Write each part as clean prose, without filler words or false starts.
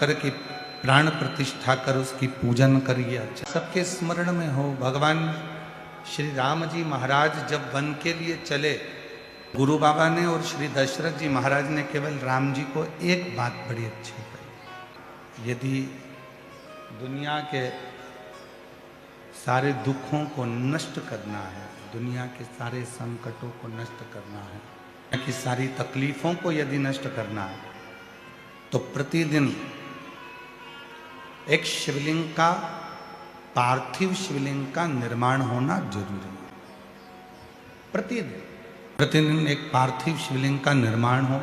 करके प्राण प्रतिष्ठा कर उसकी पूजन करिए। अच्छा सबके स्मरण में हो। भगवान श्री राम जी महाराज जब वन के लिए चले, गुरु बाबा ने और श्री दशरथ जी महाराज ने केवल राम जी को एक बात बड़ी अच्छी कही, यदि दुनिया के सारे दुखों को नष्ट करना है, दुनिया के सारे संकटों को नष्ट करना है, दुनिया की सारी तकलीफों को यदि नष्ट करना है, तो प्रतिदिन एक शिवलिंग का, पार्थिव शिवलिंग का निर्माण होना जरूरी है। प्रतिदिन एक पार्थिव शिवलिंग का निर्माण हो,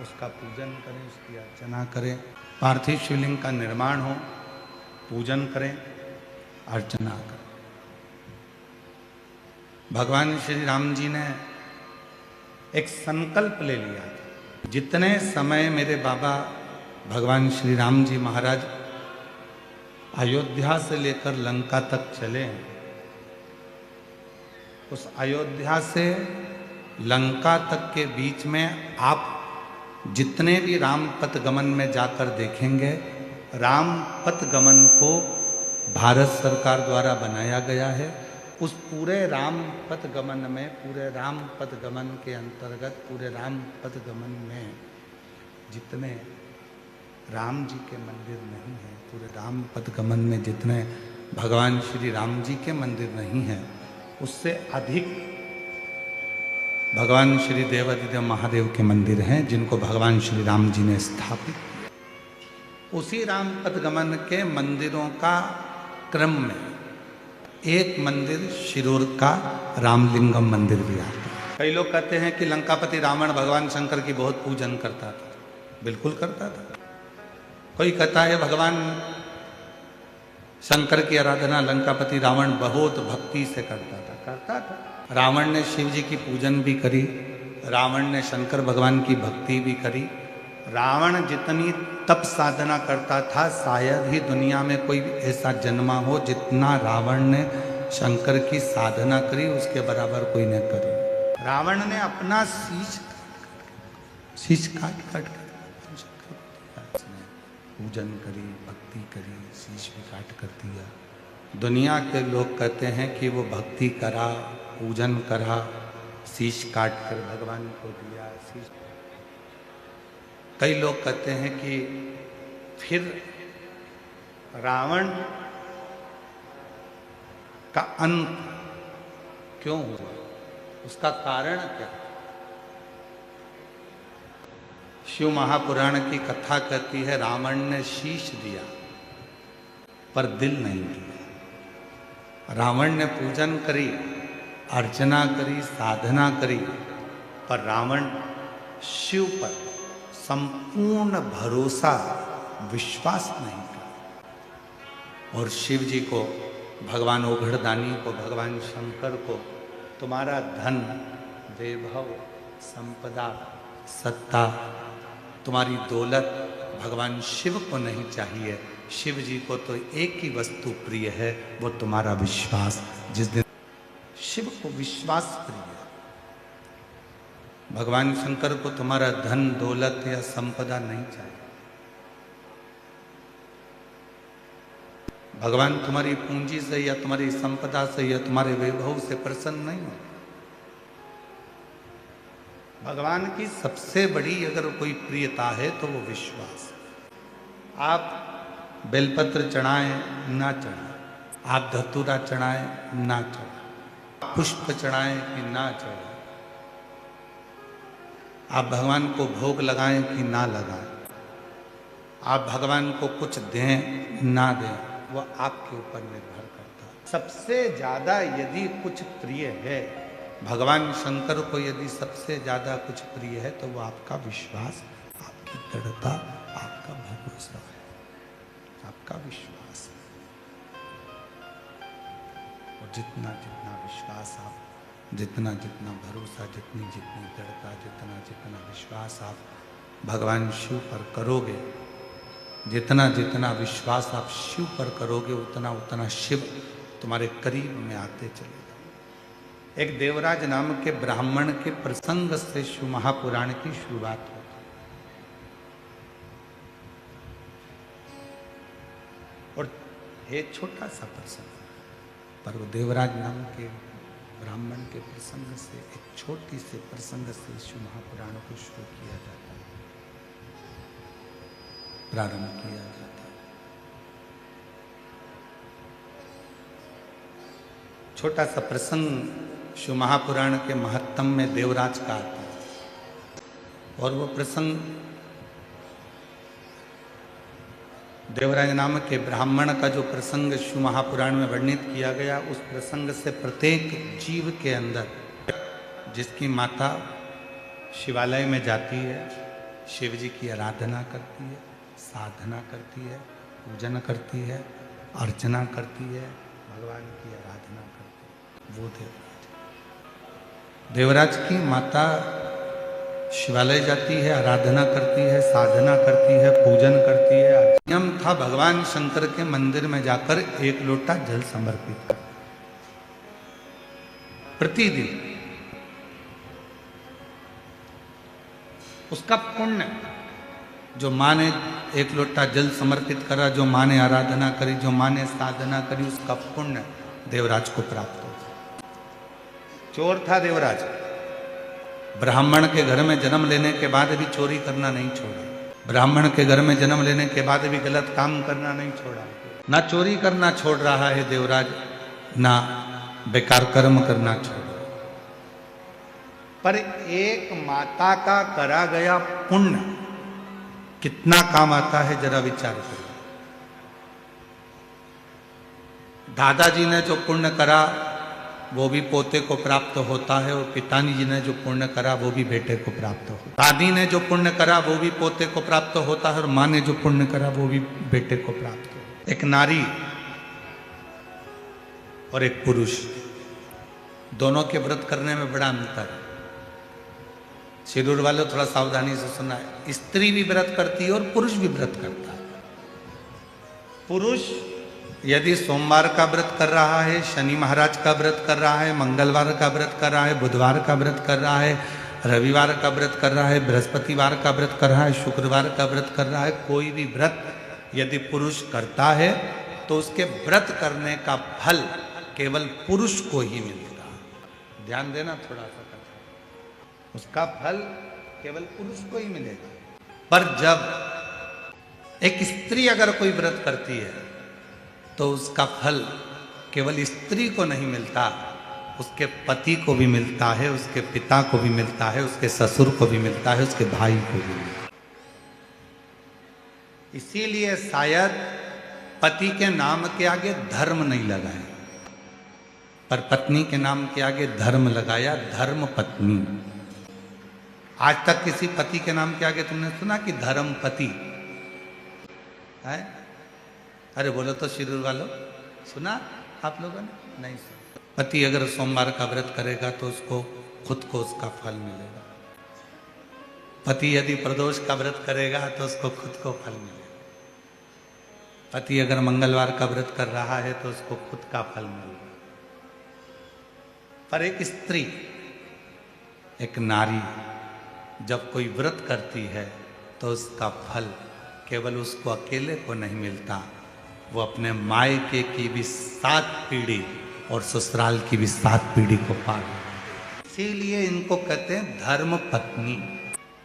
उसका पूजन करें, उसकी अर्चना करें। पार्थिव शिवलिंग का निर्माण हो, पूजन करें, अर्चना करें। भगवान श्री राम जी ने एक संकल्प ले लिया था, जितने समय मेरे बाबा भगवान श्री राम जी महाराज अयोध्या से लेकर लंका तक चले, उस अयोध्या से लंका तक के बीच में आप जितने भी राम पथ गमन में जाकर देखेंगे, राम पथ गमन को भारत सरकार द्वारा बनाया गया है। उस पूरे राम पथ गमन में, पूरे राम पथ गमन के अंतर्गत, पूरे राम पथ गमन में जितने राम जी के मंदिर नहीं हैं, पूरे राम पथ गमन में जितने भगवान श्री राम जी के मंदिर नहीं हैं, उससे अधिक भगवान श्री देवादिदेव महादेव के मंदिर हैं, जिनको भगवान श्री राम जी ने स्थापित किया। उसी राम पथ गमन के मंदिरों का क्रम में एक मंदिर शिरूर का रामलिंगम मंदिर भी आता है। कई लोग कहते हैं कि लंकापति रावण भगवान शंकर की बहुत पूजन करता था। बिल्कुल करता था। कोई कहता है भगवान शंकर की आराधना लंकापति रावण बहुत भक्ति से करता था। रावण ने शिव जी की पूजन भी करी, रावण ने शंकर भगवान की भक्ति भी करी। रावण जितनी तप साधना करता था, शायद ही दुनिया में कोई ऐसा जन्मा हो जितना रावण ने शंकर की साधना करी, उसके बराबर कोई ने करी। रावण ने अपना शीश काट कर पूजन करी, भक्ति करी, शीश भी काट कर दिया। दुनिया के लोग कहते हैं कि वो भक्ति करा, पूजन करा, शीश काट कर भगवान को दिया, शीश। कई लोग कहते हैं कि फिर रावण का अंत क्यों हुआ, उसका कारण क्या। शिव महापुराण की कथा कहती है रावण ने शीश दिया पर दिल नहीं दिया। रावण ने पूजन करी, अर्चना करी, साधना करी, पर रावण शिव पर संपूर्ण भरोसा, विश्वास नहीं कर। और शिव जी को, भगवान ओघड़दानी को, भगवान शंकर को तुम्हारा धन, वैभव, संपदा, सत्ता, तुम्हारी दौलत भगवान शिव को नहीं चाहिए। शिव जी को तो एक ही वस्तु प्रिय है, वो तुम्हारा विश्वास। जिस दिन शिव को विश्वास प्रिय है, भगवान शंकर को तुम्हारा धन, दौलत या संपदा नहीं चाहिए। भगवान तुम्हारी पूंजी से या तुम्हारी संपदा से या तुम्हारे वैभव से प्रसन्न नहीं हो। भगवान की सबसे बड़ी अगर कोई प्रियता है तो वो विश्वास। आप बेलपत्र चढ़ाएं ना चढ़ाएं, आप धतूरा चढ़ाएं ना चढ़ाएं, पुष्प चढ़ाएं कि ना चढ़ाएं, आप भगवान को भोग लगाएं कि ना लगाएं, आप भगवान को कुछ दें ना दें, वो आपके ऊपर निर्भर करता है। सबसे ज्यादा यदि कुछ प्रिय है, भगवान शंकर को यदि सबसे ज्यादा कुछ प्रिय है, तो वो आपका विश्वास, आपकी दृढ़ता, आपका भरोसा है, आपका विश्वास है। और जितना जितना विश्वास आप, जितना जितना भरोसा, जितनी जितनी दृढ़ता, जितना जितना विश्वास आप भगवान शिव पर करोगे, जितना जितना विश्वास आप शिव पर करोगे, उतना उतना शिव तुम्हारे करीब में आते चले। एक देवराज नाम के ब्राह्मण के प्रसंग से शिव महापुराण की शुरुआत होती। और है छोटा सा प्रसंग, पर वो देवराज नाम के ब्राह्मण के प्रसंग से, एक छोटी से प्रसंग से शिव महापुराण को शुरू किया जाता है, प्रारंभ किया जाता है। छोटा सा प्रसंग शिव महापुराण के महत्तम में देवराज का आता है, और वो प्रसंग देवराज नाम के ब्राह्मण का जो प्रसंग शिव महापुराण में वर्णित किया गया, उस प्रसंग से प्रत्येक जीव के अंदर जिसकी माता शिवालय में जाती है, शिव जी की आराधना करती है, साधना करती है, पूजन करती है, अर्चना करती है, भगवान की आराधना करती है, वो देवराज की माता शिवालय जाती है, आराधना करती है, साधना करती है, पूजन करती है। नियम था भगवान शंकर के मंदिर में जाकर एक लोटा जल समर्पित कर प्रतिदिन। उसका पुण्य, जो माँ ने एक लोटा जल समर्पित करा, जो माँ ने आराधना करी, जो माँ ने साधना करी, उसका पुण्य देवराज को प्राप्त होता। चोर था देवराज, ब्राह्मण के घर में जन्म लेने के बाद भी चोरी करना नहीं छोड़ा, ब्राह्मण के घर में जन्म लेने के बाद भी गलत काम करना नहीं छोड़ा। ना चोरी करना छोड़ रहा है देवराज, ना बेकार कर्म करना छोड़ रहा। पर एक माता का करा गया पुण्य कितना काम आता है, जरा विचार करो। दादाजी ने जो पुण्य करा वो भी पोते को प्राप्त होता है, और पिताजी जी ने जो पुण्य करा वो भी बेटे को प्राप्त होता है। दादी ने जो पुण्य करा वो भी पोते को प्राप्त होता है, और माँ ने जो पुण्य करा वो भी बेटे को प्राप्त होता है। एक नारी और एक पुरुष, दोनों के व्रत करने में बड़ा अंतर है। शिरूर वालों थोड़ा सावधानी से सुना है, स्त्री भी व्रत करती है और पुरुष भी व्रत करता है। पुरुष यदि सोमवार का व्रत कर रहा है, शनि महाराज का व्रत कर रहा है, मंगलवार का व्रत कर रहा है, बुधवार का व्रत कर रहा है, रविवार का व्रत कर रहा है, बृहस्पतिवार का व्रत कर रहा है, शुक्रवार का व्रत कर रहा है, कोई भी व्रत यदि पुरुष करता है तो उसके व्रत करने का फल केवल पुरुष को ही मिलेगा। ध्यान देना थोड़ा सा, उसका फल केवल पुरुष को ही मिलेगा। पर जब एक स्त्री अगर कोई व्रत करती है तो उसका फल केवल स्त्री को नहीं मिलता, उसके पति को भी मिलता है, उसके पिता को भी मिलता है, उसके ससुर को भी मिलता है, उसके भाई को भी मिलता है। इसीलिए शायद पति के नाम के आगे धर्म नहीं लगाया, पर पत्नी के नाम के आगे धर्म लगाया, धर्म पत्नी। आज तक किसी पति के नाम के आगे तुमने सुना कि धर्म पति है? अरे बोलो तो शिरूर वालों, सुना आप लोगों ने? नहीं सुना। पति अगर सोमवार का व्रत करेगा तो उसको खुद को उसका फल मिलेगा। पति यदि प्रदोष का व्रत करेगा तो उसको खुद को फल मिलेगा। पति अगर मंगलवार का व्रत कर रहा है तो उसको खुद का फल मिलेगा। पर एक स्त्री, एक नारी जब कोई व्रत करती है तो उसका फल केवल उसको अकेले को नहीं मिलता, वो अपने मायके की भी 7 पीढ़ी और ससुराल की भी 7 पीढ़ी को पार। इसीलिए इनको कहते हैं धर्म पत्नी।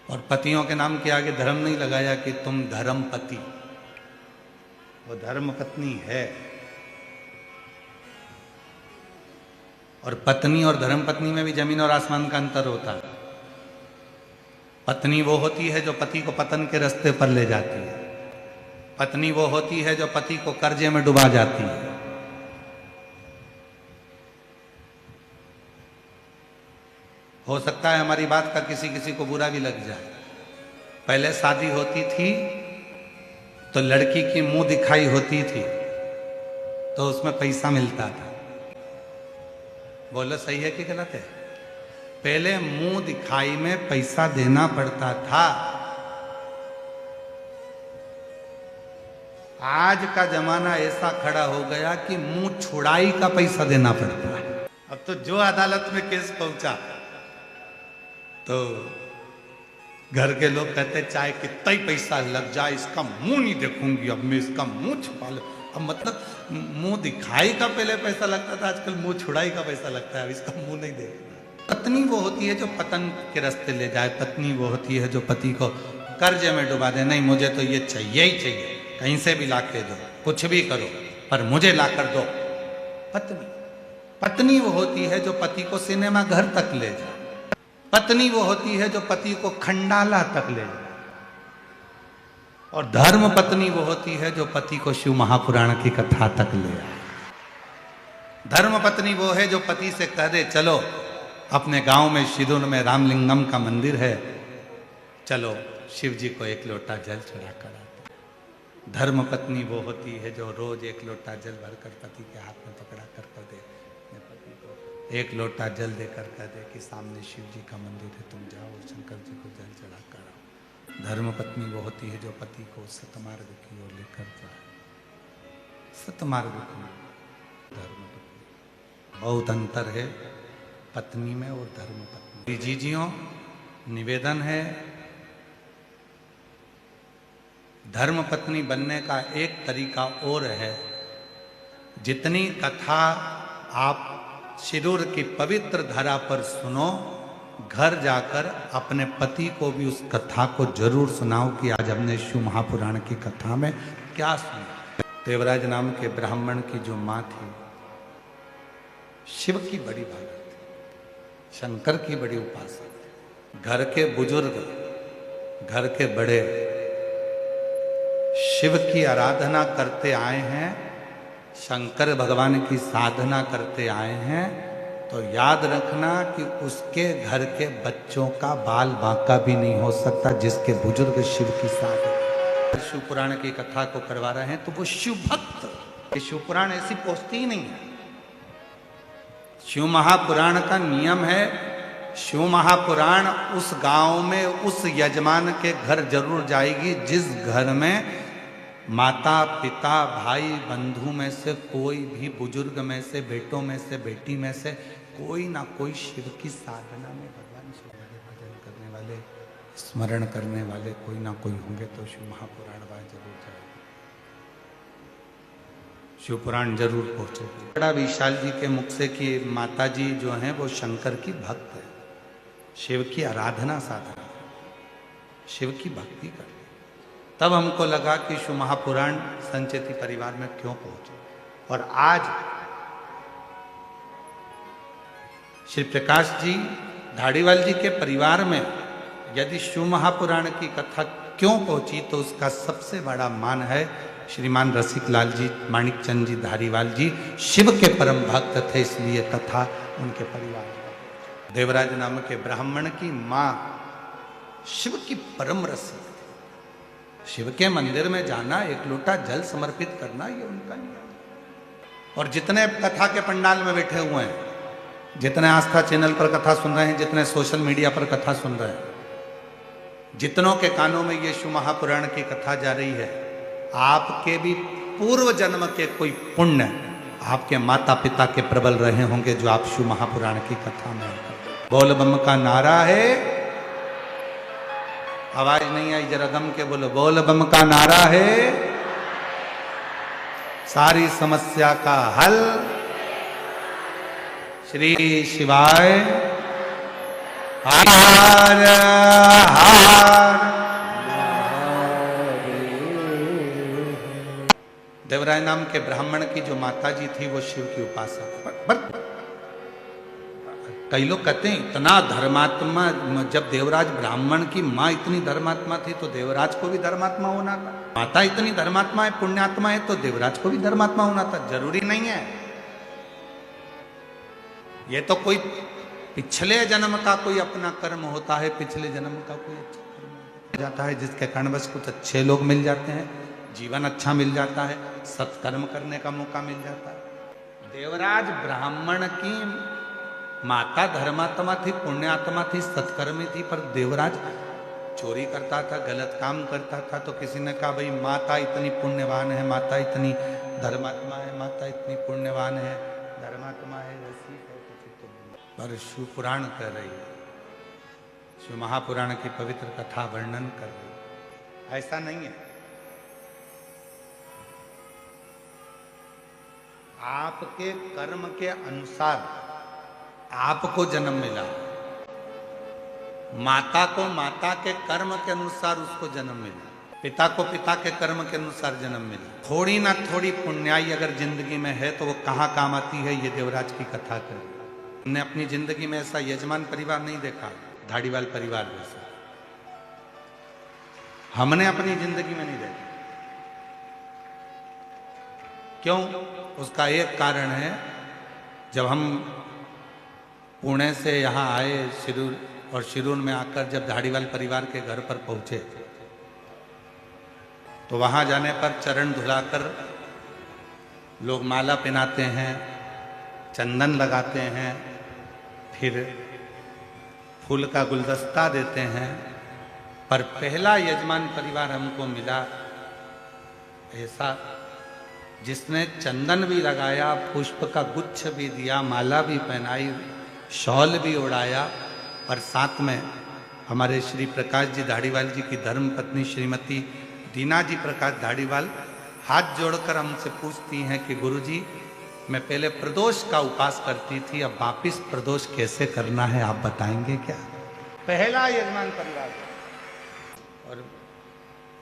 और पतियों के नाम के आगे धर्म नहीं लगाया कि तुम धर्म पति, वो धर्म पत्नी है। और पत्नी और धर्म पत्नी में भी जमीन और आसमान का अंतर होता है। पत्नी वो होती है जो पति को पतन के रास्ते पर ले जाती है। पत्नी वो होती है जो पति को कर्जे में डुबा जाती है। हो सकता है हमारी बात का किसी किसी को बुरा भी लग जाए। पहले शादी होती थी तो लड़की की मुंह दिखाई होती थी तो उसमें पैसा मिलता था। बोलो सही है कि गलत है? पहले मुंह दिखाई में पैसा देना पड़ता था। आज का जमाना ऐसा खड़ा हो गया कि मुंह छुड़ाई का पैसा देना पड़ता है। अब तो जो अदालत में केस पहुंचा तो घर के लोग कहते चाहे कितना ही पैसा लग जाए इसका मुंह नहीं देखूंगी, अब मैं इसका मुंह छुपा लूं। अब मतलब मुंह दिखाई का पहले पैसा लगता था, आजकल मुंह छुड़ाई का पैसा लगता है। अब इसका मुंह नहीं देखना। पत्नी वो होती है जो पतन के रास्ते ले जाए, पत्नी वो होती है जो पति को कर्जे में डुबा दे। नहीं, मुझे तो ये चाहिए ही चाहिए, कहीं से भी ला के दो, कुछ भी करो, पर मुझे ला कर दो। पत्नी पत्नी वो होती है जो पति को सिनेमा घर तक ले जाए। पत्नी वो होती है जो पति को खंडाला तक ले जाए। और धर्म पत्नी वो होती है जो पति को शिव महापुराण की कथा तक ले आए। धर्म पत्नी वो है जो पति से कह दे, चलो अपने गांव में शिरूर में रामलिंगम का मंदिर है, चलो शिव जी को एक लोटा जल चढ़ा कर आते। धर्म पत्नी वो होती है जो रोज एक लोटा जल भरकर पति के हाथ में पकड़ा कर दे, अपने पति को एक लोटा जल देकर कह दे कि सामने शिव जी का मंदिर है, तुम जाओ शंकर जी को जल चढ़ा कर आओ। धर्म पत्नी वो होती है जो पति को सतमार्ग की ओर लेकर जाए। सतमार्ग की धर्म पत्नी, बहुत अंतर है पत्नी में और धर्म पत्नी। जीजियों, निवेदन है, धर्म पत्नी बनने का एक तरीका और है। जितनी कथा आप शिरूर की पवित्र धरा पर सुनो, घर जाकर अपने पति को भी उस कथा को जरूर सुनाओ कि आज हमने शिव महापुराण की कथा में क्या सुना। देवराज नाम के ब्राह्मण की जो माँ थी, शिव की बड़ी भगत थी, शंकर की बड़ी उपासक थी। घर के बुजुर्ग, घर के बड़े शिव की आराधना करते आए हैं, शंकर भगवान की साधना करते आए हैं, तो याद रखना कि उसके घर के बच्चों का बाल बांका भी नहीं हो सकता जिसके बुजुर्ग शिव की साधना। शिव पुराण की कथा को करवा रहे हैं तो वो शिव भक्त। शिव पुराण ऐसी पोस्ती ही नहीं है। शिव महापुराण का नियम है, शिव महापुराण उस गांव में उस यजमान के घर जरूर जाएगी जिस घर में माता पिता भाई बंधु में से कोई भी, बुजुर्ग में से, बेटों में से, बेटी में से कोई ना कोई शिव की साधना में, भगवान शिव के भजन करने वाले, स्मरण करने वाले कोई ना कोई होंगे, तो शिव महापुराण वहां जरूर जाएगी, शिव पुराण जरूर पहुंचेगी। बड़ा विशाल जी के मुख से कि माता जी जो हैं वो शंकर की भक्त है, शिव की आराधना साधना, शिव की भक्ति कर। तब हमको लगा कि शिव महापुराण संचेती परिवार में क्यों पहुंचे। और आज श्री प्रकाश जी धाड़ीवाल जी के परिवार में यदि शिव महापुराण की कथा क्यों पहुंची, तो उसका सबसे बड़ा मान है श्रीमान रसिकलाल जी, माणिक चंद जी धारीवाल जी शिव के परम भक्त थे, इसलिए कथा उनके परिवार में। देवराज नाम के ब्राह्मण की मां शिव की परम रसिक। शिव के मंदिर में जाना, एक लोटा जल समर्पित करना, ये उनका नियम। और जितने कथा के पंडाल में बैठे हुए हैं, जितने आस्था चैनल पर कथा सुन रहे हैं, जितने सोशल मीडिया पर कथा सुन रहे हैं, जितनों के कानों में ये शिव महापुराण की कथा जा रही है, आपके भी पूर्व जन्म के कोई पुण्य आपके माता पिता के प्रबल रहे होंगे जो आप शिव महापुराण की कथा में। बोल बम का नारा है, आवाज नहीं आई, जरा दम के बोलो। बोल बम का नारा है, सारी समस्या का हल श्री शिवाय हर हर। देवराय नाम के ब्राह्मण की जो माता जी थी वो शिव की उपासक। पर कई लोग कहते हैं इतना धर्मात्मा, जब देवराज ब्राह्मण की माँ इतनी धर्मात्मा थी तो देवराज को भी धर्मात्मा होना था। माता इतनी धर्मात्मा है, पुण्यात्मा है, तो देवराज को भी धर्मात्मा होना था। जरूरी नहीं है। ये तो कोई पिछले जन्म का कोई अपना कर्म होता है, पिछले जन्म का कोई अच्छा कर्म हो जाता है जिसके कारण बस कुछ अच्छे लोग मिल जाते हैं, जीवन अच्छा मिल जाता है, सत्कर्म करने का मौका मिल जाता है। देवराज ब्राह्मण की माता धर्मात्मा थी, पुण्यात्मा थी, सत्कर्मी थी, पर देवराज चोरी करता था, गलत काम करता था। तो किसी ने कहा भाई माता इतनी पुण्यवान है, माता इतनी धर्मात्मा है, माता इतनी पुण्यवान है, धर्मात्मा है, रसिक है, तो पर शिव पुराण कर रही है, शिव महापुराण की पवित्र कथा वर्णन कर रही है। ऐसा नहीं है। आपके कर्म के अनुसार आपको जन्म मिला, माता को माता के कर्म के अनुसार उसको जन्म मिला, पिता को पिता के कर्म के अनुसार जन्म मिला। थोड़ी ना थोड़ी पुण्याई अगर जिंदगी में है तो वो कहाँ काम आती है, ये देवराज की कथा करें। हमने अपनी जिंदगी में ऐसा यजमान परिवार नहीं देखा, धाड़ीवाल परिवार जैसा हमने अपनी जिंदगी में नहीं देखा। क्यों? उसका एक कारण है, जब हम पुणे से यहाँ आए शिरूर, और शिरूर में आकर जब धाड़ीवाल परिवार के घर पर पहुंचे तो वहां जाने पर चरण धुलाकर लोग माला पहनाते हैं, चंदन लगाते हैं, फिर फूल का गुलदस्ता देते हैं। पर पहला यजमान परिवार हमको मिला ऐसा जिसने चंदन भी लगाया, पुष्प का गुच्छ भी दिया, माला भी पहनाई, शॉल भी उड़ाया, और साथ में हमारे श्री प्रकाश जी धाड़ीवाल जी की धर्म पत्नी श्रीमती दीना जी प्रकाश धाड़ीवाल हाथ जोड़कर हमसे पूछती हैं कि गुरुजी, मैं पहले प्रदोष का उपास करती थी, अब वापिस प्रदोष कैसे करना है आप बताएंगे क्या? पहला यजमान परिवार। और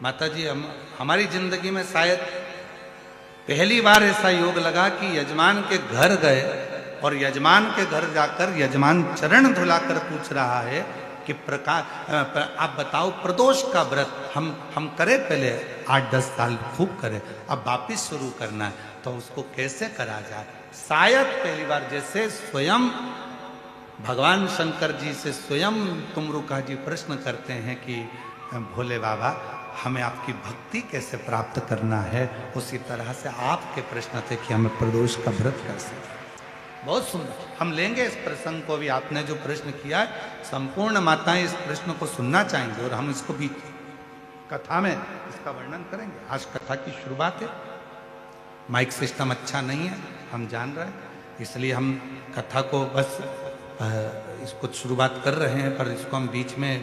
माता जी, हमारी जिंदगी में शायद पहली बार ऐसा योग लगा कि यजमान के घर गए और यजमान के घर जाकर यजमान चरण धुलाकर पूछ रहा है कि प्रकाश आप बताओ प्रदोष का व्रत हम करें, पहले 8-10 साल खूब करें, अब वापिस शुरू करना है तो उसको कैसे करा जाए। शायद पहली बार जैसे स्वयं भगवान शंकर जी से स्वयं तुमरुका जी प्रश्न करते हैं कि भोले बाबा हमें आपकी भक्ति कैसे प्राप्त करना है, उसी तरह से आपके प्रश्न थे कि हमें प्रदोष का व्रत कैसे। बहुत सुंदर, हम लेंगे इस प्रसंग को भी। आपने जो प्रश्न किया है, संपूर्ण माताएं इस प्रश्न को सुनना चाहेंगे और हम इसको भी कथा में इसका वर्णन करेंगे। आज कथा की शुरुआत है, माइक सिस्टम अच्छा नहीं है, हम जान रहे हैं, इसलिए हम कथा को बस इसको शुरुआत कर रहे हैं, पर इसको हम बीच में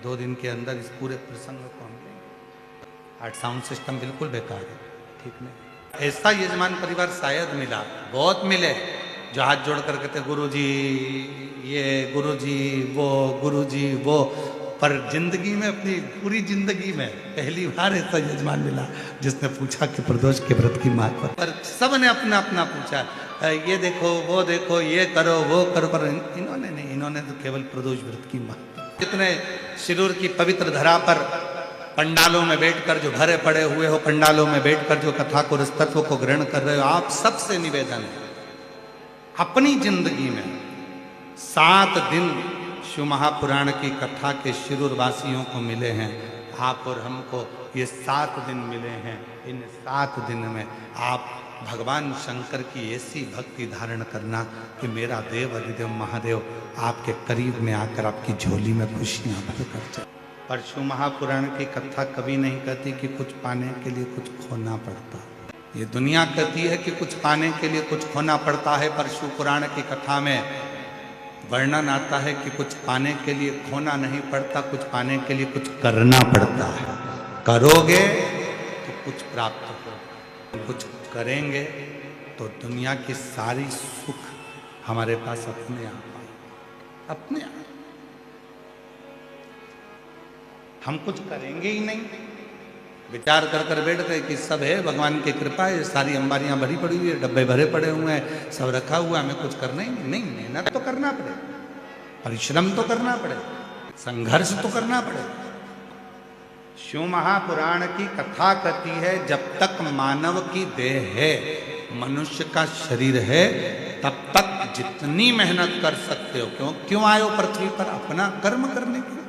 2 दिन के अंदर इस पूरे प्रसंग को हम लेंगे। आज साउंड सिस्टम बिल्कुल बेकार है, ठीक नहीं। ऐसा यजमान परिवार शायद मिला, बहुत मिले, जो हाथ जोड़ कर कहते गुरुजी ये, गुरुजी वो, गुरुजी वो, पर जिंदगी में, अपनी पूरी जिंदगी में पहली बार ऐसा यजमान मिला जिसने पूछा कि प्रदोष के व्रत की महत्व। पर सब ने अपना अपना पूछा, ये देखो वो देखो, ये करो वो करो, पर इन्होंने नहीं, इन्होंने तो केवल प्रदोष व्रत की महत्व। जितने शिरूर की पवित्र धरा पर पंडालों में बैठकर जो भरे पड़े हुए हो, पंडालों में बैठकर जो कथा को, रसतत्व को ग्रहण कर रहे हो, आप सबसे निवेदन है, अपनी जिंदगी में 7 दिन शिव महापुराण की कथा के शिरूर वासियों को मिले हैं, आप और हमको ये 7 दिन मिले हैं। इन 7 दिन में आप भगवान शंकर की ऐसी भक्ति धारण करना कि मेरा देव अधिदेव महादेव आपके करीब में आकर आपकी झोली में खुशियां भर कर जाए। पर शिव महापुराण की कथा कभी नहीं कहती कि कुछ पाने के लिए कुछ खोना पड़ता। ये दुनिया कहती है कि कुछ पाने के लिए कुछ खोना पड़ता है, पर शिव पुराण की कथा में वर्णन आता है कि कुछ पाने के लिए खोना नहीं पड़ता, कुछ पाने के लिए कुछ करना पड़ता है। करोगे तो कुछ प्राप्त हो, कुछ करेंगे तो दुनिया की सारी सुख हमारे पास अपने आप आए, अपने आप। हम कुछ करेंगे ही नहीं, विचार कर कर बैठ गए कि सब है भगवान की कृपा है, सारी अंबारियां भरी पड़ी हुई है, डब्बे भरे पड़े हुए हैं, सब रखा हुआ, हमें कुछ करना ही नहीं। मेहनत तो करना पड़े, परिश्रम तो करना पड़े, संघर्ष तो करना पड़े। शिव महापुराण की कथा कहती है, जब तक मानव की देह है, मनुष्य का शरीर है, तब तक जितनी मेहनत कर सकते हो। क्यों आए हो पृथ्वी पर? अपना कर्म करने के लिए,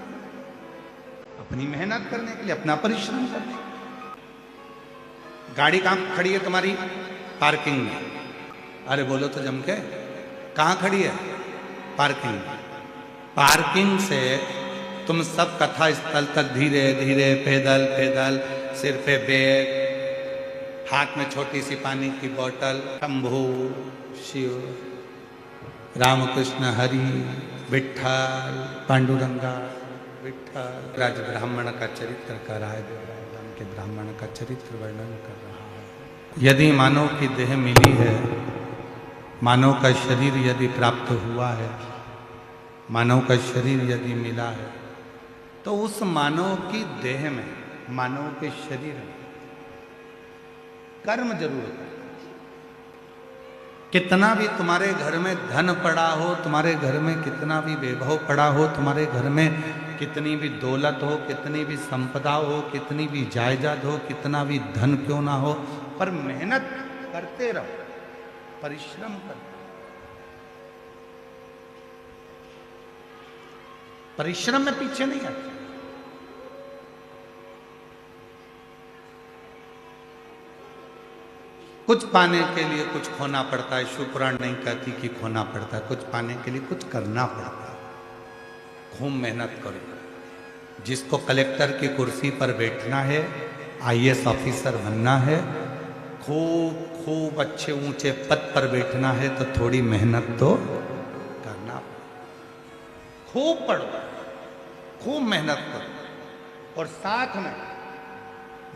अपनी मेहनत करने के लिए, अपना परिश्रम करने के लिए। गाड़ी कहाँ खड़ी है तुम्हारी? पार्किंग में। अरे बोलो तो जम के, कहाँ खड़ी है? पार्किंग में। पार्किंग से तुम सब कथा स्थल तक धीरे धीरे, पैदल पैदल, सिर पे बैग, हाथ में छोटी सी पानी की बोतल, शंभू शिव, रामकृष्ण हरि, विठ्ठल, पांडुरंगा, विठ्ठल। राज ब्राह्मण का चरित्र कर रहा है, के ब्राह्मण का चरित्र वर्णन कर रहा है। यदि मानव की देह मिली है, मानव का शरीर यदि प्राप्त हुआ है, मानव का शरीर यदि मिला है, तो उस मानव की देह में, मानव के शरीर में कर्म जरूर है। कितना भी तुम्हारे घर में धन पड़ा हो, तुम्हारे घर में कितना भी वैभव पड़ा हो, तुम्हारे घर में कितनी भी दौलत हो, कितनी भी संपदा हो, कितनी भी जायदाद हो, कितना भी धन क्यों ना हो, पर मेहनत करते रहो, परिश्रम करो। परिश्रम में पीछे नहीं आते। कुछ पाने के लिए कुछ खोना पड़ता है। शिव पुराण नहीं कहती कि खोना पड़ता है, कुछ पाने के लिए कुछ करना पड़ता है। खूब मेहनत करो। जिसको कलेक्टर की कुर्सी पर बैठना है, आईएएस ऑफिसर बनना है, खूब खूब अच्छे ऊंचे पद पर बैठना है, तो थोड़ी मेहनत तो करना पड़ेगा। खूब पढ़ो, खूब मेहनत करो, और साथ में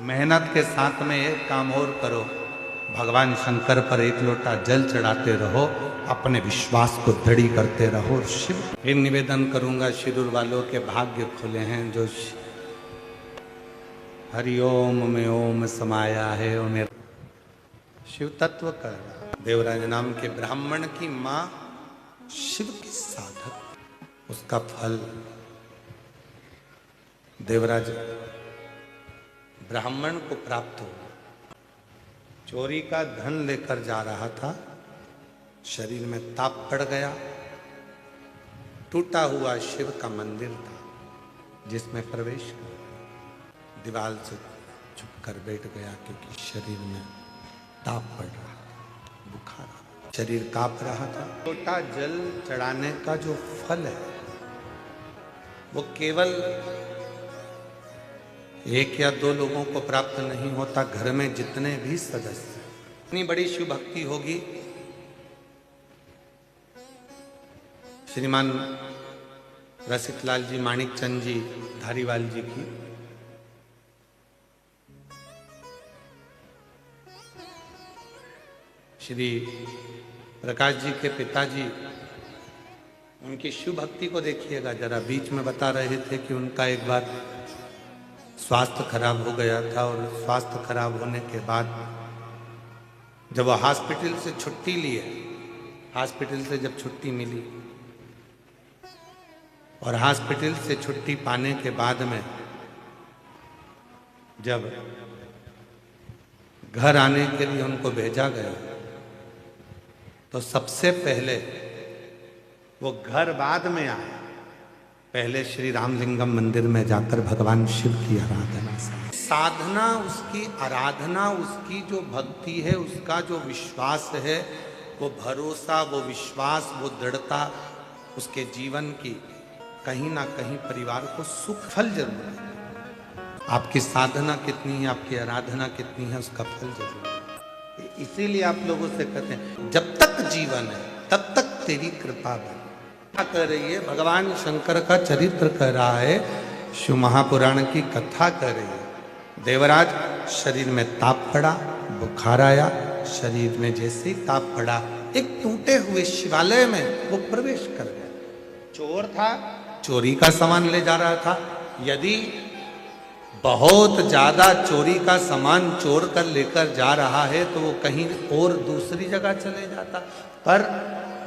मेहनत के साथ में एक काम और करो, भगवान शंकर पर एक लोटा जल चढ़ाते रहो, अपने विश्वास को दृढ़ करते रहो। शिव फिर निवेदन करूंगा, शिरूर वालों के भाग्य खुले हैं जो हरिओम में ओम समाया है, उन्हें शिव तत्व कर। देवराज नाम के ब्राह्मण की मां शिव की साधक, उसका फल देवराज ब्राह्मण को प्राप्त हुआ। चोरी का धन लेकर जा रहा था, शरीर में ताप पड़ गया। टूटा हुआ शिव का मंदिर था, जिसमें प्रवेश कर दीवार से छुप कर बैठ गया, क्योंकि शरीर में ताप पड़ रहा था, बुखार, शरीर कांप रहा था। लोटा जल चढ़ाने का जो फल है, वो केवल एक या दो लोगों को प्राप्त नहीं होता। घर में जितने भी सदस्य, इतनी बड़ी शिव भक्ति होगी। श्रीमान रसिकलाल जी, माणिक चंद जी धारीवाल जी की श्री प्रकाश जी के पिताजी, उनकी शिव भक्ति को देखिएगा जरा। बीच में बता रहे थे कि उनका एक बार स्वास्थ्य खराब हो गया था, और स्वास्थ्य खराब होने के बाद जब वो हॉस्पिटल से छुट्टी लिए, हॉस्पिटल से जब छुट्टी मिली, और हॉस्पिटल से छुट्टी पाने के बाद में जब घर आने के लिए उनको भेजा गया, तो सबसे पहले वो घर बाद में आया, पहले श्री रामलिंगम मंदिर में जाकर भगवान शिव की आराधना से, साधना उसकी, आराधना उसकी, जो भक्ति है, उसका जो विश्वास है, वो भरोसा, वो विश्वास, वो दृढ़ता उसके जीवन की कहीं ना कहीं परिवार को सुख फल जरूर है। आपकी साधना कितनी है, आपकी आराधना कितनी है, उसका फल जरूर है। इसीलिए आप लोगों से कहते हैं, जब तक जीवन है तब तक तेरी कृपा बनी। क्या कर रही है? भगवान शंकर का चरित्र कर रहा है, शिव महापुराण की कथा कर रही है। देवराज शरीर में ताप पड़ा, बुखार आया, शरीर में जैसे ही ताप पड़ा, एक टूटे हुए शिवालय में वो प्रवेश कर गया। चोर था, चोरी का सामान ले जा रहा था। यदि बहुत ज्यादा चोरी का सामान चोर कर लेकर जा रहा है, तो वो कहीं और दूसरी जगह चले जाता, पर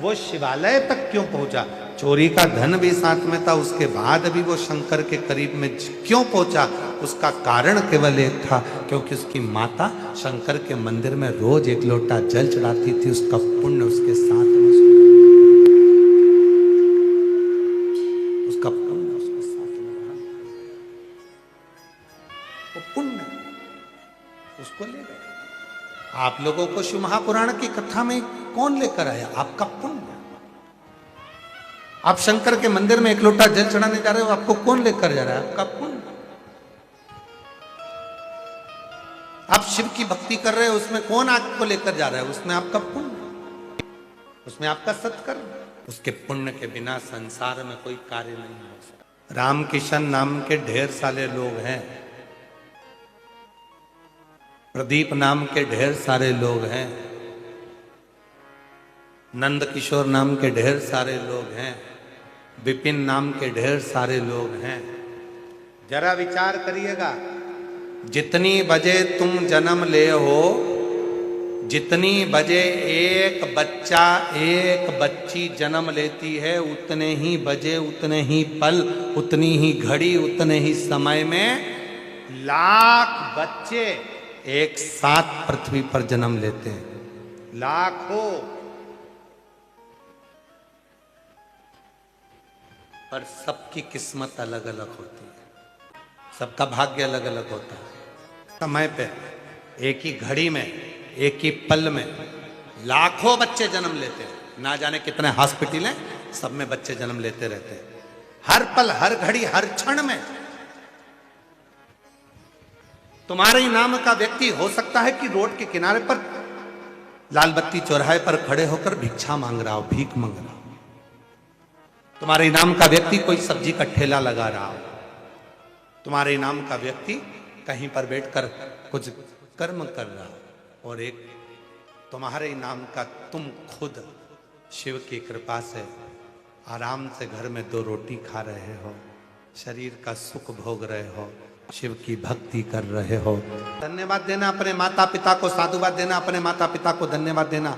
वो शिवालय तक क्यों पहुंचा? चोरी का धन भी साथ में था, उसके बाद भी वो शंकर के करीब में क्यों पहुंचा? उसका कारण केवल एक था, क्योंकि उसकी माता शंकर के मंदिर में रोज एक लोटा जल चढ़ाती थी। उसका पुण्य उसके साथ में, उसका पुण्य उसके साथ में रहा। वो पुण्य उसको ले गया। आप लोगों को शिव महापुराण की कथा में कौन लेकर आया? आपका पुण्य। आप शंकर के मंदिर में एक लोटा जल चढ़ाने जा रहे हो, आपको कौन लेकर जा रहा है? आपका पुण्य। आप शिव की भक्ति कर रहे हो, उसमें कौन आपको लेकर जा रहा है? उसमें आपका पुण्य, उसमें आपका सत्कर्म। उसके पुण्य के बिना संसार में कोई कार्य नहीं हो सकता। रामकिशन नाम के ढेर सारे लोग हैं, प्रदीप नाम के ढेर सारे लोग हैं, नंद किशोर नाम के ढेर सारे लोग हैं, विपिन नाम के ढेर सारे लोग हैं। जरा विचार करिएगा, जितनी बजे तुम जन्म ले हो, जितनी बजे एक बच्चा एक बच्ची जन्म लेती है, उतने ही बजे, उतने ही पल, उतनी ही घड़ी, उतने ही समय में लाख बच्चे एक साथ पृथ्वी पर जन्म लेते हैं। लाखों। पर सबकी किस्मत अलग अलग होती है, सबका भाग्य अलग अलग होता है। समय पे, एक ही घड़ी में, एक ही पल में लाखों बच्चे जन्म लेते हैं। ना जाने कितने हॉस्पिटल हैं, सब में बच्चे जन्म लेते रहते हैं। हर पल, हर घड़ी, हर क्षण में। तुम्हारे ही नाम का व्यक्ति हो सकता है कि रोड के किनारे पर लाल बत्ती चौराहे पर खड़े होकर भिक्षा मांग रहा हो, भीख मांग रहा हो। तुम्हारे नाम का व्यक्ति कोई सब्जी का ठेला लगा रहा हो। तुम्हारे नाम का व्यक्ति कहीं पर बैठकर कुछ कर्म कर रहा हो। और एक तुम्हारे नाम का तुम खुद शिव की कृपा से आराम से घर में 2 रोटी खा रहे हो, शरीर का सुख भोग रहे हो, शिव की भक्ति कर रहे हो। धन्यवाद देना अपने माता पिता को, साधुवाद देना अपने माता पिता को, धन्यवाद देना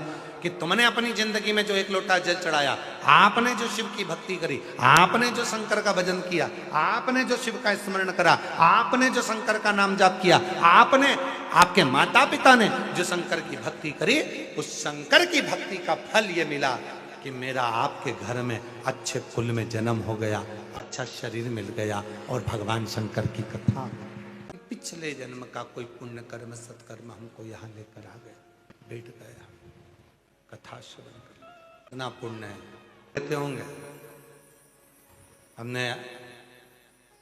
कि तुमने अपनी जिंदगी में जो 1 लोटा जल चढ़ाया, आपने जो शिव की भक्ति करी, आपने जो शंकर का भजन किया, आपने जो शिव का स्मरण करा, आपने जो शंकर का नाम जाप किया, आपने, आपके माता पिता ने जो शंकर की भक्ति करी, उस शंकर की भक्ति का फल ये मिला कि मेरा आपके घर में अच्छे कुल में जन्म हो गया, अच्छा शरीर मिल गया। और भगवान शंकर की कथा, पिछले जन्म का कोई पुण्य कर्म सत्कर्म हमको यहाँ लेकर आ गए, बैठ गए, कथा श्रवण कर, इतना पुण्य है। कहते होंगे, हमने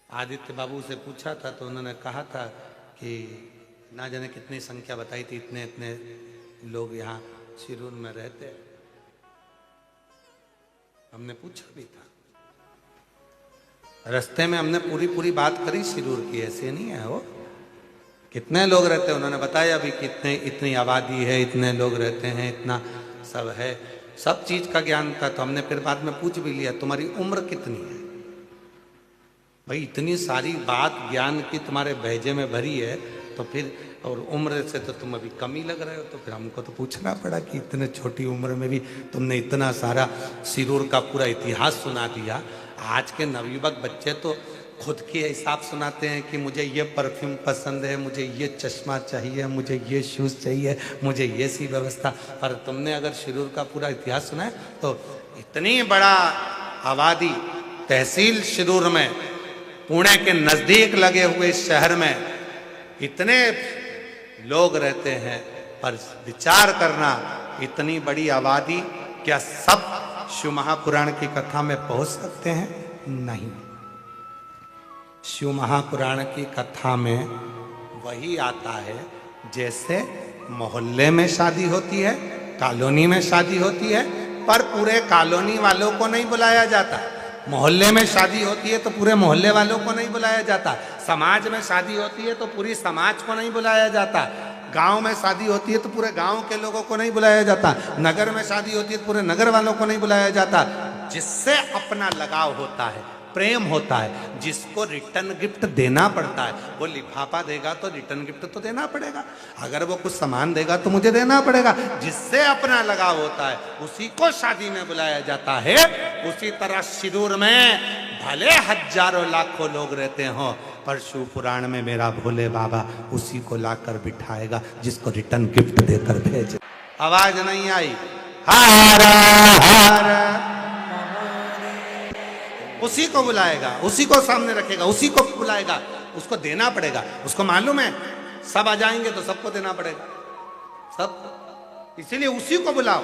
आदित्य बाबू से पूछा था तो उन्होंने कहा था कि ना जाने कितनी संख्या बताई थी, इतने इतने लोग यहाँ शिरूर में रहते हैं। हमने पूछा भी था, रास्ते में हमने पूरी पूरी बात करी शिरूर की, ऐसे नहीं है वो। कितने लोग रहते हैं उन्होंने बताया भी, कितने, इतनी आबादी है, इतने लोग रहते हैं, इतना सब है, सब चीज का ज्ञान था। तो हमने फिर बाद में पूछ भी लिया, तुम्हारी उम्र कितनी है भाई? इतनी सारी बात ज्ञान की तुम्हारे भेजे में भरी है, तो फिर, और उम्र से तो तुम अभी कम ही लग रहे हो। तो फिर हमको तो पूछना पड़ा कि इतने छोटी उम्र में भी तुमने इतना सारा शिरूर का पूरा इतिहास सुना दिया। आज के नवयुवक बच्चे तो खुद के हिसाब सुनाते हैं कि मुझे ये परफ्यूम पसंद है, मुझे ये चश्मा चाहिए, मुझे ये शूज़ चाहिए, मुझे ये सी व्यवस्था। पर तुमने अगर शिरूर का पूरा इतिहास सुना है तो इतनी बड़ा आबादी, तहसील शिरूर में, पुणे के नज़दीक लगे हुए इस शहर में इतने लोग रहते हैं। पर विचार करना, इतनी बड़ी आबादी, क्या सब शिव महापुराण की कथा में पहुंच सकते हैं? नहीं। शिव महापुराण की कथा में वही आता है जैसे मोहल्ले में शादी होती है, कॉलोनी में शादी होती है, पर पूरे कॉलोनी वालों को नहीं बुलाया जाता। मोहल्ले में शादी होती है तो पूरे मोहल्ले वालों को नहीं बुलाया जाता। समाज में शादी होती है तो पूरी समाज को नहीं बुलाया जाता। गांव में शादी होती है तो पूरे गांव के लोगों को नहीं बुलाया जाता। नगर में शादी होती है तो पूरे नगर वालों को नहीं बुलाया जाता। जिससे अपना लगाव होता है, प्रेम होता है, जिसको रिटर्न गिफ्ट देना पड़ता है, वो लिफाफा देगा तो रिटर्न गिफ्ट तो देना पड़ेगा। अगर वो कुछ सामान देगा तो मुझे देना पड़ेगा। जिससे अपना लगाव होता है उसी को शादी में बुलाया जाता है। उसी तरह शिरूर में भले हजारों लाखों लोग रहते हो, पर शिव पुराण में मेरा भोले बाबा उसी को लाकर बिठाएगा जिसको रिटर्न गिफ्ट देकर भेजे। आवाज नहीं आई, हर हर, उसी को बुलाएगा, उसी को सामने रखेगा, उसी को बुलाएगा। उसको देना पड़ेगा। उसको मालूम है सब आ जाएंगे तो सबको देना पड़ेगा, सब, इसीलिए उसी को बुलाओ।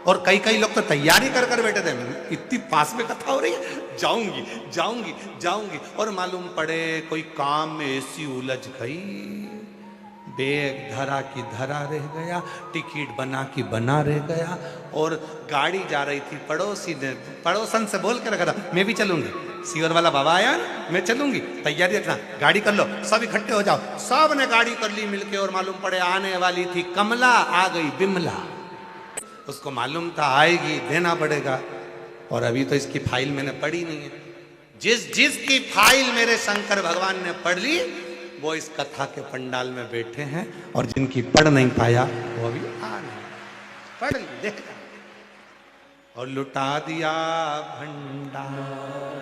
और कई कई लोग तो तैयारी कर कर बैठे थे, इतनी पास में कथा हो रही है, जाऊंगी जाऊंगी जाऊंगी, और मालूम पड़े कोई काम में ऐसी उलझ गई, बैग धरा की धरा रह गया, टिकट बना की बना रह गया। और गाड़ी जा रही थी, पड़ोसी ने, पड़ोसन से बोल के रखा था मैं भी चलूंगी, सीवर वाला बाबा आया ना, मैं चलूंगी, तैयारी रखना, गाड़ी कर लो, सब इकट्ठे हो जाओ। सब ने गाड़ी कर ली मिलके, और मालूम पड़े आने वाली थी कमला, आ गई बिमला। उसको मालूम था आएगी, देना पड़ेगा, और अभी तो इसकी फाइल मैंने पढ़ी नहीं है। जिसकी फाइल मेरे शंकर भगवान ने पढ़ ली, वो इस कथा के पंडाल में बैठे हैं, और जिनकी पढ़ नहीं पाया वो अभी आ नहीं, पढ़ ली, देखा और लुटा दिया भंडार।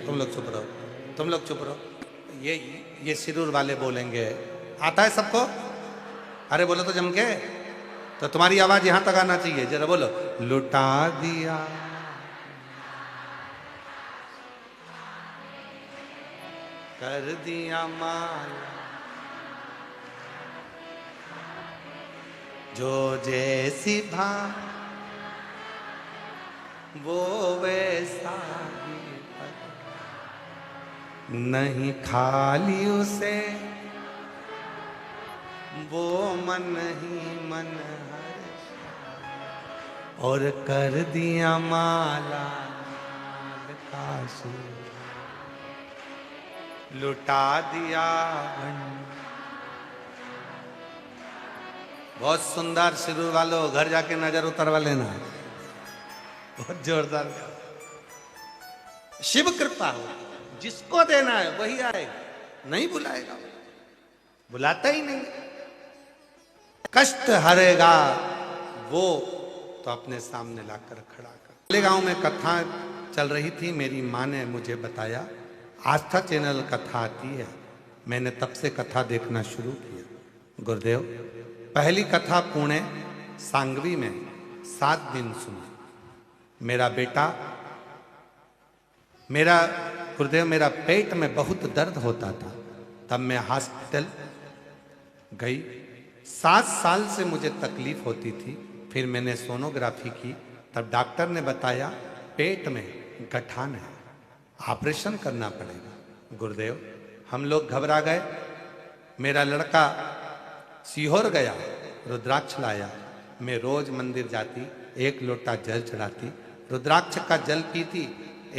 तुम लोग चुप रहो, तुम लोग चुप रहो। ये सिरूर वाले बोलेंगे, आता है सबको? अरे बोलो तो जम के, तो तुम्हारी आवाज यहां तक आना चाहिए, जरा बोलो, लुटा दिया, कर दिया माला, जो जैसी भा वो वैसा ही, नहीं खाली उसे वो मन ही मन हर्ष, और कर दिया माला काशी, लुटा दिया बहुत सुंदर सिरूर वालों, घर जाके नजर उतरवा लेना, बहुत जोरदार। शिव कृपा हो, जिसको देना है वही आएगा, नहीं बुलाएगा, बुलाता ही नहीं। कष्ट हरेगा वो तो अपने सामने लाकर खड़ा कर। गांव में कथा चल रही थी, मेरी माँ ने मुझे बताया, आस्था चैनल कथा आती है, मैंने तब से कथा देखना शुरू किया। गुरुदेव, पहली कथा पुणे सांगवी में 7 दिन सुनी। मेरा बेटा, गुरुदेव मेरा पेट में बहुत दर्द होता था, तब मैं हॉस्पिटल गई। 7 साल से मुझे तकलीफ होती थी, फिर मैंने सोनोग्राफी की, तब डॉक्टर ने बताया पेट में गठान है, ऑपरेशन करना पड़ेगा। गुरुदेव, हम लोग घबरा गए। मेरा लड़का सीहोर गया, रुद्राक्ष लाया, मैं रोज मंदिर जाती, 1 लोटा जल चढ़ाती, रुद्राक्ष का जल पीती,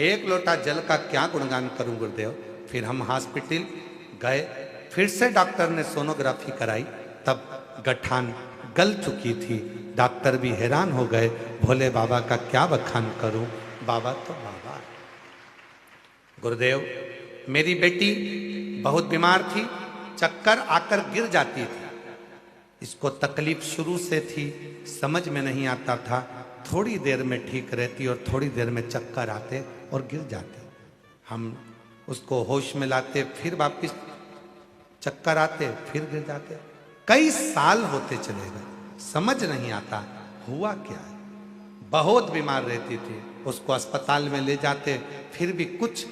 1 लोटा जल का क्या गुणगान करूं गुरुदेव। फिर हम हॉस्पिटल गए, फिर से डॉक्टर ने सोनोग्राफी कराई, तब गठान गल चुकी थी। डॉक्टर भी हैरान हो गए, भोले बाबा का क्या बखान करूं, बाबा तो बाबा। गुरुदेव, मेरी बेटी बहुत बीमार थी, चक्कर आकर गिर जाती थी। इसको तकलीफ शुरू से थी, समझ में नहीं आता था, थोड़ी देर में ठीक रहती और थोड़ी देर में चक्कर आते और गिर जाते। हम उसको होश में लाते, फिर वापिस चक्कर आते, फिर गिर जाते। कई साल होते चले गए, समझ नहीं आता हुआ क्या है। बहुत बीमार रहती थी, उसको अस्पताल में ले जाते, फिर भी कुछ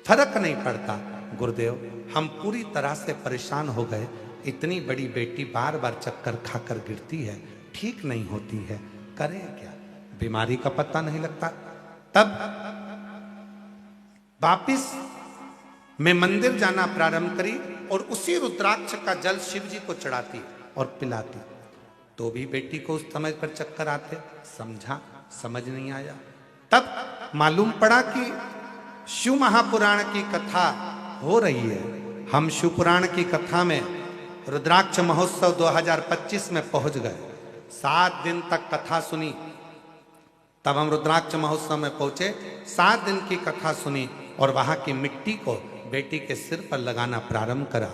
फर्क नहीं पड़ता। गुरुदेव, हम पूरी तरह से परेशान हो गए। इतनी बड़ी बेटी बार बार चक्कर खाकर गिरती है, ठीक नहीं होती है, करें क्या, बीमारी का पता नहीं लगता। तब वापिस मैं मंदिर जाना प्रारंभ करी और उसी रुद्राक्ष का जल शिव जी को चढ़ाती और पिलाती, तो भी बेटी को उस समय पर चक्कर आते। समझ नहीं आया। तब मालूम पड़ा कि शिव महापुराण की कथा हो रही है। हम शिव पुराण की कथा में रुद्राक्ष महोत्सव 2025 में पहुंच गए। 7 दिन तक कथा सुनी, तब हम रुद्राक्ष महोत्सव में पहुंचे। 7 दिन की कथा सुनी और वहां की मिट्टी को बेटी के सिर पर लगाना प्रारंभ करा।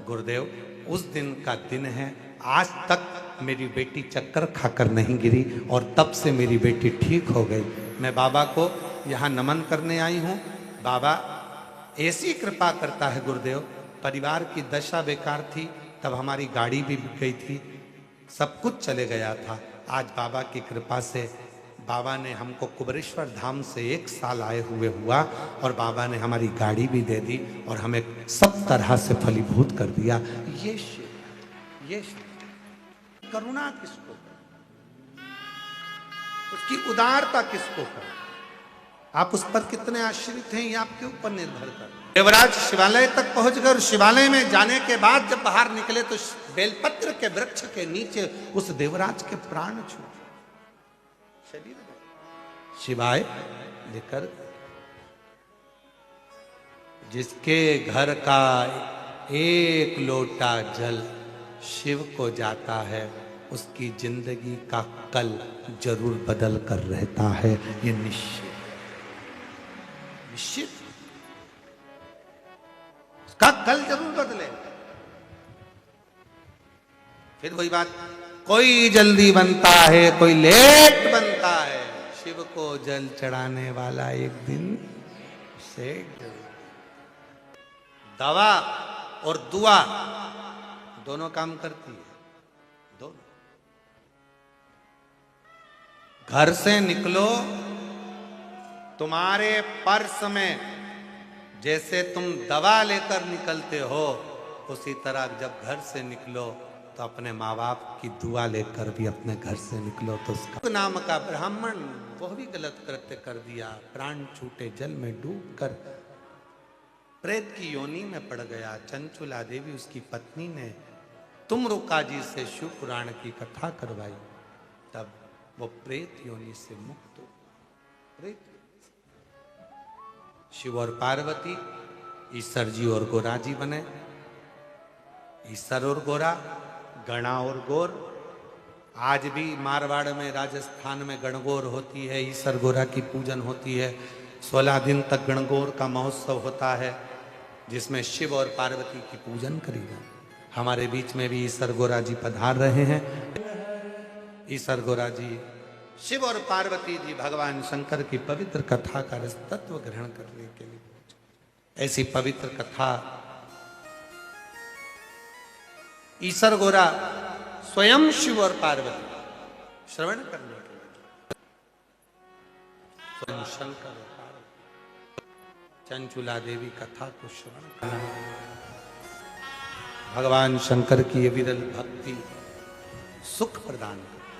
गुरुदेव, उस दिन का दिन है, आज तक मेरी बेटी चक्कर खाकर नहीं गिरी और तब से मेरी बेटी ठीक हो गई। मैं बाबा को यहाँ नमन करने आई हूँ। बाबा ऐसी कृपा करता है गुरुदेव। परिवार की दशा बेकार थी, तब हमारी गाड़ी भी बिक गई थी, सब कुछ चले गया था। आज बाबा की कृपा से बाबा ने हमको कुबरेश्वर धाम से 1 साल आए हुए हुआ और बाबा ने हमारी गाड़ी भी दे दी और हमें सब तरह से फलीभूत कर दिया। ये करुणा किसको कर, उसकी उदारता किसको कर, आप उस पर कितने आश्रित हैं, ये आपके ऊपर निर्भर कर। देवराज शिवालय तक पहुंच गए। शिवालय में जाने के बाद जब बाहर निकले तो बेलपत्र के वृक्ष के नीचे उस देवराज के प्राण छूटे, शरीर शिवाय लेकर जिसके घर का एक लोटा जल शिव को जाता है, उसकी जिंदगी का कल जरूर बदल कर रहता है। ये निश्चित निश्चित उसका कल जरूर बदले। फिर वही बात, कोई जल्दी बनता है, कोई लेट बनता है। शिव को जल चढ़ाने वाला एक दिन से दवा और दुआ दोनों काम करती है। दोनों घर से निकलो, तुम्हारे पर्स में जैसे तुम दवा लेकर निकलते हो, उसी तरह जब घर से निकलो तो अपने माँ बाप की दुआ लेकर भी अपने घर से निकलो। तो उसका नाम का ब्राह्मण वह भी गलत कृत्य कर दिया, प्राण छूटे जल में डूब कर प्रेत की योनि में पड़ गया। चंचुला देवी उसकी पत्नी ने तुमरुका जी से शिव पुराण की कथा करवाई, तब वो प्रेत योनि से मुक्त हो। प्रेत शिव और पार्वती, ईश्वर जी और गोरा जी बने। ईश्वर और गोरा, गणा और गोर। आज भी मारवाड़ में, राजस्थान में गणगौर होती है, ईश्वर गोरा की पूजन होती है। 16 दिन तक गणगौर का महोत्सव होता है, जिसमें शिव और पार्वती की पूजन करी जाए। हमारे बीच में भी ईश्वर गोरा जी पधार रहे हैं। ईश्वर गोरा जी शिव और पार्वती जी भगवान शंकर की पवित्र कथा का रस तत्व ग्रहण करने के लिए पहुंचे। ऐसी पवित्र कथा ईश्वर गोरा स्वयं शिव और पार्वती श्रवण करने के लिए, स्वयं शंकर और पार्वती चंचुला देवी कथा को श्रवण करना, भगवान शंकर की ये विरल भक्ति सुख प्रदान करती।